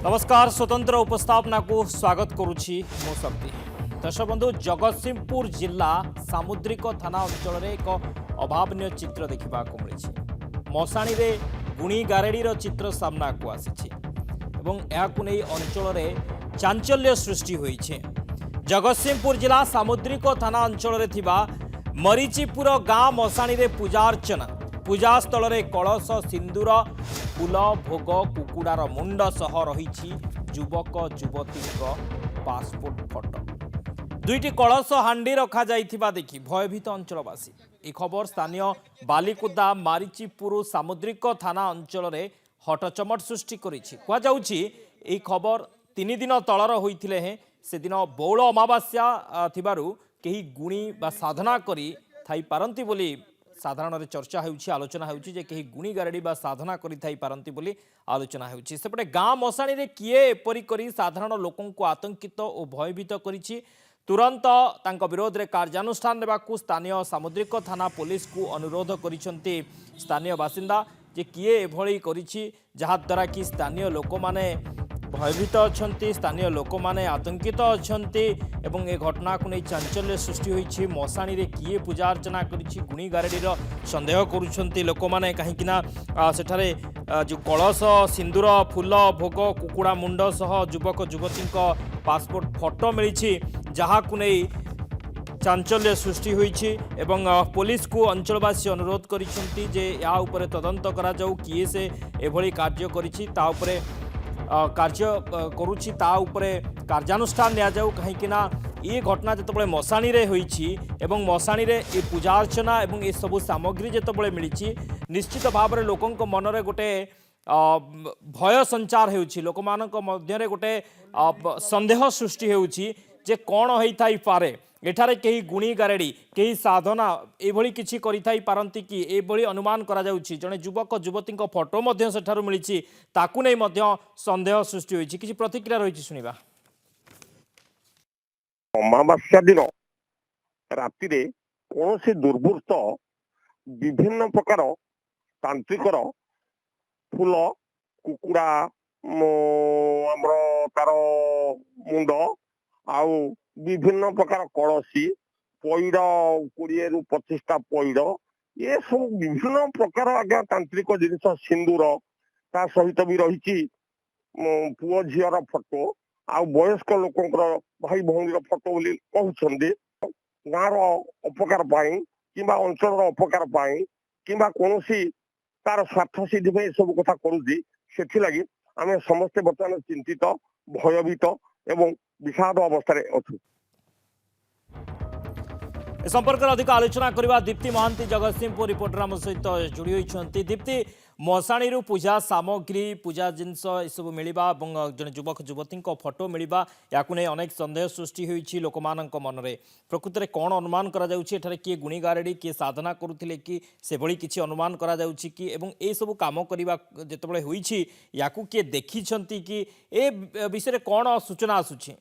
नमस्कार स्वतंत्र उपस्थापना को स्वागत करुछि मो शक्ति। दर्शक बंधु जगतसिंहपुर जिला सामुद्रिक थाना अंचल एक अभावन चित्र देखा मिली। मशाणी रे गुणी गारेडी चित्र सामना को आसी अंचल चांचल्य सृष्टि होइछे। जगतसिंहपुर जिला सामुद्रिक थाना अंचल मरीचिपुर गाँ मशाणी रे पूजा अर्चना पूजा स्थल कलश सिंदूर फूल भोग कुकुड़ार मुंड सह रही युवक युवती पासपोर्ट फोटो दुईटी कलश हांडी रखा जाइथिबा देखि भयभीत अंचलवासी। ए खबर स्थानीय बालिकुदा मारीचिपुर सामुद्रिक थाना अंचल रे हटचमट सृष्टि करिछि। कुआ जाउछि ए खबर 3 दिन तलर होइथिले हे से दिन बौल अमावास्या थिबारु केही गुणी बा साधना करी थाई पारंती बोली साधारण चर्चा होउछि आलोचना होउछि जे केही गुणी गारेडी बा साधना करि थाई पारंती बोली आलोचना होउछि। सेपटे गाँ मशाणी रे किए एपरि करी साधारण लोकन को आतंकित और भयभीत करिछि। तुरंत तांको विरोध रे कार्यानुष्ठान नेबाकू स्थानीय सामुद्रिक थाना पुलिस को अनुरोध करिसंती स्थानीय बासिंदा जे किए एभଳି करिछि जहा द्वारा कि स्थानीय लोक माने भयभीत अछंती स्थानीय लोक माने आतंकित अछंती एवं ए घटना को नहीं चांचल्य सृष्टि होइछि। मशाणी रे किए पूजा अर्चना करिछि गुणी गारेडीर संदेह करुछंती लोक माने काहेकिना सेठारे जो कलश सिंदूर फूल भोग कुकुड़ा मुंड सह युवक युवती पासपोर्ट फोटो मिली जहाँ को नहीं चांचल्य सृष्टि होइछि एवं पुलिस को अंचलवासी अनुरोध करिसंती जे या उपरे तदंत करा जाऊ किए से एभଳି कार्य करिछि ता उपरे कार्य करुछि ता उपरे कार्यानुष्ठान लिया जाऊ कहीं ये घटना जिते मशाणी रे होइछि एवं मशाणी रे ए पूजा अर्चना एवं ए सबु सामग्री जिते मिली निश्चित भाव में लोकंक मनरे गोटे भय संचार होउछि लोक मानक मध्यरे गोटे संदेह सृष्टि होउछि जे कौन होई पारे एठारे केही गुणी गारेडी केही साधना एभଳି किछि करिथाई पारंती कि एभଳି अनुमान करा जाउछि। जने युवक युवती फोटो मध्य सेठारु मिलिछि ताकु नै मध्य संदेह सृष्टि होइछि। किछि प्रतिक्रिया रहिछि सुनिबा। अमावास्या दिन राति रे कोनोसी दुर्बृत्त विभिन्न प्रकार तांत्रिकर फूल कुकुड़ा हमर तार मुंड आउ विभिन्न प्रकार कलसी पैड़ 20 ରୁ 25टा पैड़ ये सब विभिन्न प्रकार आज्ञा तांत्रिक जिनिस सिंदूर ता सहित भी रही पुओ झीर फोटो आ वयस्क लोकंकर भाई भौणी फोटो बोली कहउछन्दी गाँर अपकार पाई किंबा अंचल अपकार पाई किंबा कोनोसी तार स्वार्थ सिद्धि में सब कथा करूची सेथि लागि आमे समस्ते बर्तमान चिंतित भयभीत एवं विषाद अवस्था अच्छु। ए संपर्क अधिक आलोचना करबा दीप्ति महांती जगतसिंहपुर रिपोर्टर आम सहित जोड़ी होइछन्ती। दीप्ति मशाणी रू पूजा सामग्री पूजा जिनस सब मिलवा और जन युवक युवती फोटो मिलवा या अनेक संदेह सृष्टि होइछि लोक मानक मनरे प्रकृत में कौन अनुमान करा जाउछि एठारे किए गुणी गारेडी किए साधना करुथिले कि से भली किछि अनुमान करा जाउछि कि एवं ए सब काम करबा जेतेबेले होइछि याकू किए देखिछन्ती कि ए विषय कौन सूचना आसुछि।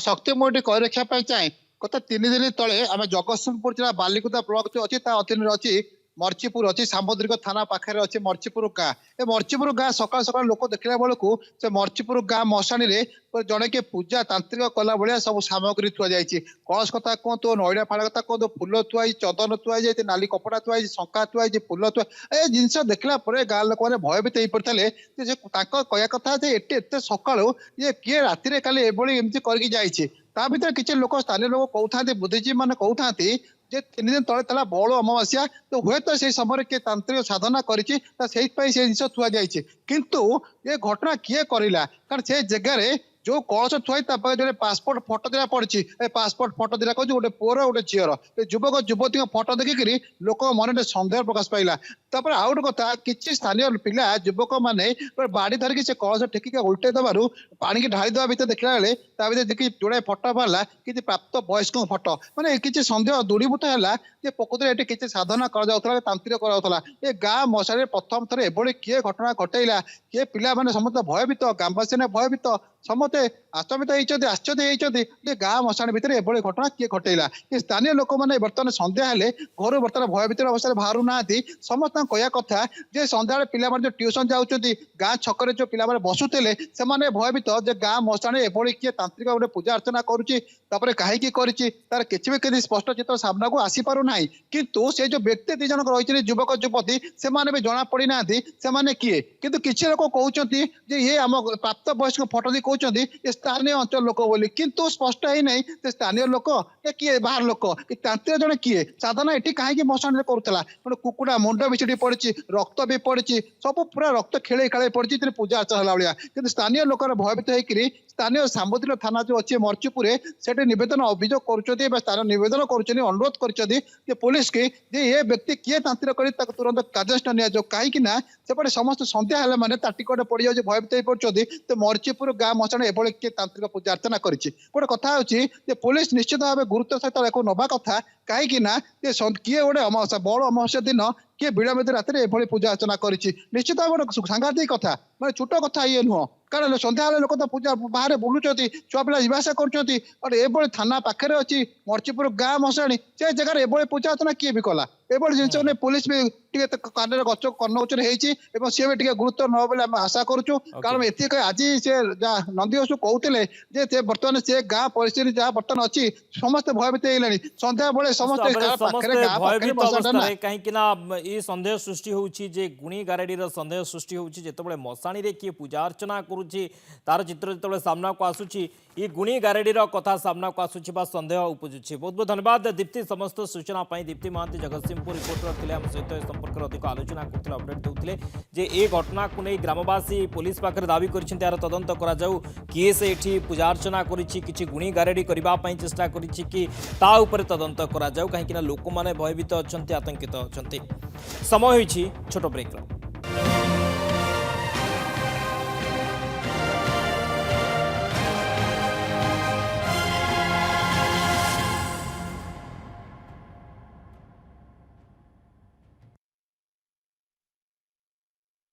शक्ति मुझे कही रखा चाहे गत 3 दिन तले आम जगतसिंहपुर जिला बालिकुदा ब्लॉक जो अच्छी अधीन अच्छी मर्चीपुर अच्छी सामुद्रिक थाना पाखे अच्छे मर्चीपुर गाँ ए मर्चीपुर गाँ सकाल सकाल लोक देखला बेलू से मर्चीपुर गाँ मशाणी रे जड़े के पूजा तांत्रिक कला भाया सब सामग्री थुआ जाइए कलश कथा कहतु नईड़ा फाड़ा कथा कहतु फूल थुआई चंदन थुआई जाए नाली कपड़ा थुआई शंका थुआई फूल थुआ ए जिनस देखला गाँ लोक मैंने भयभीत हो पड़ते कहया कथा एत सका ये किए राति काली एमती करके ता भर किसी लोक स्थानीय लोक कहते बुद्धिजीवी मैंने कहते जे 3 दिन तले बौल अमावास्या तो हुए तो से समय किए तांत्रिक साधना करिछि जिनस थुआ जाइए किंतु ये घटना किए करला कारण से जगह जो कलश थुआई जो पासपोर्ट फोटो दिला पड़ी पासपोर्ट फोटो दिला कहूँ गोटे पुअर गोटे झीर युवक युवती फोटो देखिकी लोक मन सन्देह प्रकाश पाइला तापर आउ गोटे कथा किसी स्थानीय पिला युवक मैंने बाड़ी धरिकी से कलश टेकिक उल्टे दबार पानी की ढाई देवा भर देखला बेले देखिए जोड़े फोटो बाहर कि प्राप्त वयस्क फोटो मैंने किसी सन्देह दूरीभूत है प्रकृत में किसी साधना तांत्रिक करा ये गाँ मशाणी प्रथम थर एभली किए घटना घटाइला किए पिला मैंने समस्त भयभीत ग्रामवासी भयभीत ସମସ୍ତେ ଆଚମ୍ବିତ ହେଇଛନ୍ତି, ଆଶ୍ଚର୍ଯ୍ୟ ହେଇଛନ୍ତି ଯେ ଗାଁ ମଶାଣି ଭିତରେ ଏଭଳି ଘଟଣା କିଏ ଘଟେଇଲା। କି ସ୍ଥାନୀୟ ଲୋକମାନେ ବର୍ତ୍ତମାନ ସନ୍ଧ୍ୟା ହେଲେ ଘରୁ ବର୍ତ୍ତମାନ ଭୟଭୀତ ଅବସ୍ଥାରେ ବାହାରୁ ନାହାନ୍ତି। ସମସ୍ତଙ୍କ କହିବା କଥା ଯେ ସନ୍ଧ୍ୟାବେଳେ ପିଲାମାନେ ଯୋଉ ଟ୍ୟୁସନ ଯାଉଛନ୍ତି, ଗାଁ ଛକରେ ଯୋଉ ପିଲାମାନେ ବସୁଥିଲେ, ସେମାନେ ଭୟଭୀତ ଯେ ଗାଁ ମଶାଣି ଏଭଳି କିଏ ତାନ୍ତ୍ରିକ ଗୋଟେ ପୂଜା ଅର୍ଚ୍ଚନା କରୁଛି, ତାପରେ କାହିଁକି କରିଛି ତାର କିଛି ବି କିଛି ସ୍ପଷ୍ଟ ଚିତ୍ର ସାମ୍ନାକୁ ଆସିପାରୁନାହିଁ। କିନ୍ତୁ ସେ ଯୋଉ ବ୍ୟକ୍ତି ଦି ଜଣକ ରହିଛନ୍ତି ଯୁବକ ଯୁବତୀ, ସେମାନେ ବି ଜଣା ପଡିନାହାନ୍ତି ସେମାନେ କିଏ। କିନ୍ତୁ କିଛି ଲୋକ କହୁଛନ୍ତି ଯେ ଇଏ ଆମ ପ୍ରାପ୍ତ ବୟସ୍କ ଫଟୋ ଦେଇ କହୁଛନ୍ତି ଏ ସ୍ଥାନୀୟ ଅଞ୍ଚଳ ଲୋକ ବୋଲି, କିନ୍ତୁ ସ୍ପଷ୍ଟ ହେଇନାହିଁ ସେ ସ୍ଥାନୀୟ ଲୋକ ଏ କିଏ ବାହାର ଲୋକ। ଏ ତାନ୍ତ୍ରିକ ଜଣେ କିଏ, ସାଧାରଣ ଏଠି କାହିଁକି ମଶାଣିରେ କରୁଥିଲା। ଗୋଟେ କୁକୁଡ଼ା ମୁଣ୍ଡ ବି ସେଠି ପଡିଛି, ରକ୍ତ ବି ପଡିଛି, ସବୁ ପୁରା ରକ୍ତ ଖେଳେଇ ଖେଳେଇ ପଡିଛି ପୂଜା ଅର୍ଚ୍ଚନା ହେଲା ଭଳିଆ। କିନ୍ତୁ ସ୍ଥାନୀୟ ଲୋକର ଭୟଭୀତ ହେଇକିରି ସ୍ଥାନୀୟ ସାମୁଦ୍ରିକ ଥାନା ଯୋଉ ଅଛି ମର୍ଚିପୁରରେ ସେଠି ନିବେଦନ ଅଭିଯୋଗ କରୁଛନ୍ତି ବା ସ୍ଥାନୀୟ ନିବେଦନ କରୁଛନ୍ତି, ଅନୁରୋଧ କରିଛନ୍ତି ଯେ ପୋଲିସ କି ଯେ ଏ ବ୍ୟକ୍ତି କିଏ ତାନ୍ତ୍ରିକ କରି ତାକୁ ତୁରନ୍ତ କାର୍ଯ୍ୟାନୁଷ୍ଠାନ ନିଆଯାଉ। କାହିଁକି ନା ସେପଟେ ସମସ୍ତେ ସନ୍ଧ୍ୟା ହେଲେ ମାନେ ତା ଟିକଟ ପଡିଯାଉଛି, ଭୟଭୀତ ହେଇ ପଡୁଛନ୍ତି ତ ମର୍ଚିପୁର ଗାଁ ମଶାଣି ଏଭଳି କିଏ ତାନ୍ତ୍ରିକ ପୂଜା ଅର୍ଚ୍ଚନା କରିଛି। ଗୋଟେ କଥା ହଉଛି ଯେ ପୋଲିସ ନିଶ୍ଚିତ ଭାବେ ଗୁରୁତ୍ୱ ସହିତ ଏହାକୁ ନବା କଥା। କାହିଁକି ନା ଯେ କିଏ ଗୋଟେ ଅମାବାସ୍ୟା ବଡ ଅମାବାସ୍ୟା ଦିନ କିଏ ବିଳମ୍ବିତ ରାତିରେ ଏଭଳି ପୂଜା ଅର୍ଚ୍ଚନା କରିଛି, ନିଶ୍ଚିତ ଭାବେ ଗୋଟେ ସାଂଘାତିକ କଥା, ମାନେ ଛୋଟ କଥା ଇଏ ନୁହଁ। କାରଣ ସନ୍ଧ୍ୟାବେଳେ ଲୋକ ତ ପୂଜା ବାହାରେ ବୁଲୁଛନ୍ତି, ଛୁଆ ପିଲା ଯିବା ଆସିବା କରୁଛନ୍ତି, ଏଭଳି ଥାନା ପାଖରେ ଅଛି ମର୍ଚିପୁର ଗାଁ ମଶାଣି, ସେ ଜାଗାରେ ଏଭଳି ପୂଜା ଅର୍ଚ୍ଚନା କିଏ ବି କଲା। ଏଭଳି ଜିନିଷ ନେଇ ପୋଲିସ ବି ଟିକେ କାନରେ ଗଛ କର୍ଣ୍ଣଗୋଚର ହେଇଛି ଏବଂ ସିଏ ବି ଟିକେ ଗୁରୁତ୍ୱ ନେବ ବୋଲି ଆମେ ଆଶା କରୁଛୁ। କାରଣ ଏତିକି ଆଜି ସେ ଯାହା ନନ୍ଦିଘୋଷ କହୁଥିଲେ ଯେ ସେ ବର୍ତ୍ତମାନ ସେ ଗାଁ ପରିସ୍ଥିତି ଯାହା ବର୍ତ୍ତମାନ ଅଛି ସମସ୍ତେ ଭୟଭୀତ ହେଇଗଲେଣି। ସନ୍ଧ୍ୟା ବେଳେ ସମସ୍ତେ ଗାଁ ପାଖରେ ଭୟଭୀତ ମଶାଟା ନା ଅବସ୍ଥାରେ କାହିଁକି ନା ଏ ସନ୍ଦେହ ସୃଷ୍ଟି ହେଉଛି ଯେ ଗୁଣି ଗାରେଡିର ସନ୍ଦେହ ସୃଷ୍ଟି ହେଉଛି ଯେତେବେଳେ ମଶାଣିରେ କିଏ ପୂଜା ଅର୍ଚ୍ଚନା କରୁଛି ତାର ଚିତ୍ର ଯେତେବେଳେ ସାମ୍ନାକୁ ଆସୁଛି ଏ ଗୁଣି ଗାରେଡିର କଥା ସାମ୍ନାକୁ ଆସୁଛି ବା ସନ୍ଦେହ ଉପୁଜୁଛି। ବହୁତ ବହୁତ ଧନ୍ୟବାଦ ଦୀପ୍ତି, ସମସ୍ତ ସୂଚନା ପାଇଁ। ଦୀପ୍ତି ମହାନ୍ତି ଜଗତସିଂହପୁର ରିପୋର୍ଟର ଥିଲେ, ଆମ ସହିତ ଏ ସମ୍ପର୍କରେ ଅଧିକ ଆଲୋଚନା କରୁଥିଲେ, ଅପଡେଟ୍ ଦେଉଥିଲେ ଯେ ଏ ଘଟଣାକୁ ନେଇ ଗ୍ରାମବାସୀ পুলিশ পাখে দাবি করেছেন এর তদন্ত করা যাও, কিয়ে সে এটি পূজা অর্চনা করেছি, কিছু গুণী গারেডি করা চেষ্টা করেছি কি তা উপরে তদন্ত করা যাও, কাহিঁকি না লোক মানে ভয়ভীত অনেক, আতঙ্কিত অনেক। সময় হয়েছি ছোট ব্রেকর।